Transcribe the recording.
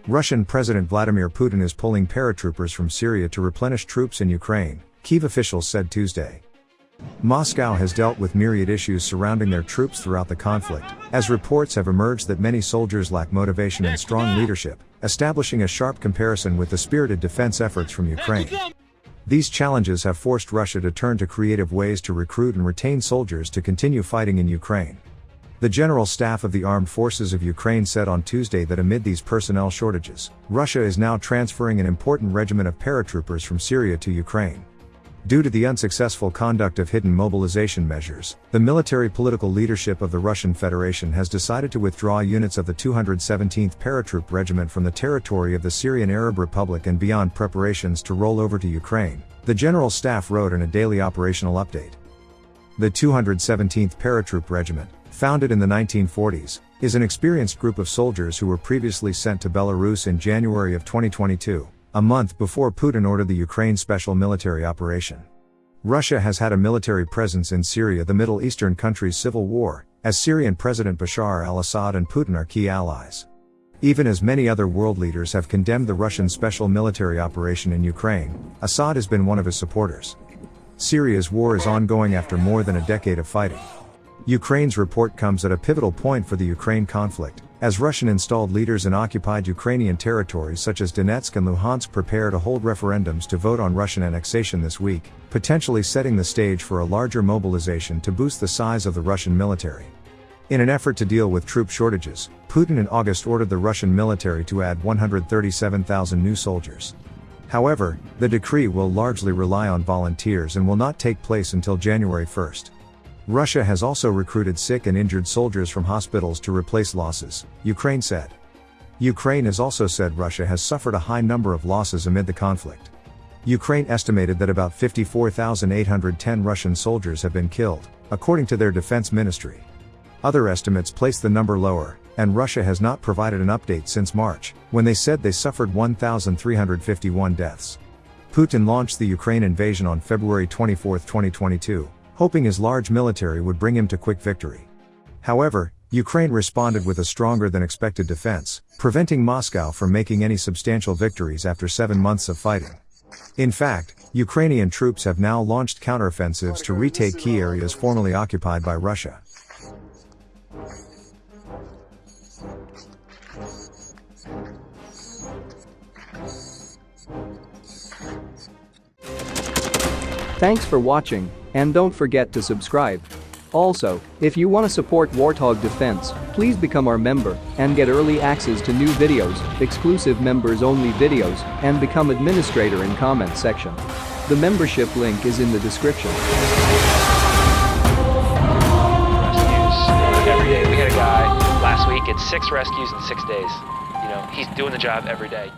Russian President Vladimir Putin is pulling paratroopers from Syria to replenish troops in Ukraine, Kyiv officials said Tuesday. Moscow has dealt with myriad issues surrounding their troops throughout the conflict, as reports have emerged that many soldiers lack motivation and strong leadership, establishing a sharp comparison with the spirited defense efforts from Ukraine. These challenges have forced Russia to turn to creative ways to recruit and retain soldiers to continue fighting in Ukraine. The General Staff of the Armed Forces of Ukraine said on Tuesday that amid these personnel shortages, Russia is now transferring an important regiment of paratroopers from Syria to Ukraine. Due to the unsuccessful conduct of hidden mobilization measures, the military-political leadership of the Russian Federation has decided to withdraw units of the 217th Paratroop Regiment from the territory of the Syrian Arab Republic and beyond preparations to roll over to Ukraine, the General Staff wrote in a daily operational update. The 217th Paratroop Regiment, founded in the 1940s, is an experienced group of soldiers who were previously sent to Belarus in January of 2022, a month before Putin ordered the Ukraine special military operation. Russia has had a military presence in Syria, the Middle Eastern country's civil war, as Syrian President Bashar al-Assad and Putin are key allies. Even as many other world leaders have condemned the Russian special military operation in Ukraine, Assad has been one of his supporters. Syria's war is ongoing after more than a decade of fighting. Ukraine's report comes at a pivotal point for the Ukraine conflict, as Russian-installed leaders in occupied Ukrainian territories such as Donetsk and Luhansk prepare to hold referendums to vote on Russian annexation this week, potentially setting the stage for a larger mobilization to boost the size of the Russian military. In an effort to deal with troop shortages, Putin in August ordered the Russian military to add 137,000 new soldiers. However, the decree will largely rely on volunteers and will not take place until January 1st. Russia has also recruited sick and injured soldiers from hospitals to replace losses, Ukraine said. Ukraine has also said Russia has suffered a high number of losses amid the conflict. Ukraine estimated that about 54,810 Russian soldiers have been killed, according to their defense ministry. Other estimates place the number lower, and Russia has not provided an update since March, when they said they suffered 1,351 deaths. Putin launched the Ukraine invasion on February 24, 2022. Hoping his large military would bring him to quick victory. However, Ukraine responded with a stronger than expected defense, preventing Moscow from making any substantial victories after 7 months of fighting. In fact, Ukrainian troops have now launched counteroffensives to retake key areas formerly occupied by Russia. Thanks for watching, and don't forget to subscribe. Also, if you want to support Warthog Defense, please become our member and get early access to new videos, exclusive members-only videos, and become administrator in comment section. The membership link is in the description. Rescues every day. We had a guy last week at 6 rescues in 6 days. He's doing the job every day.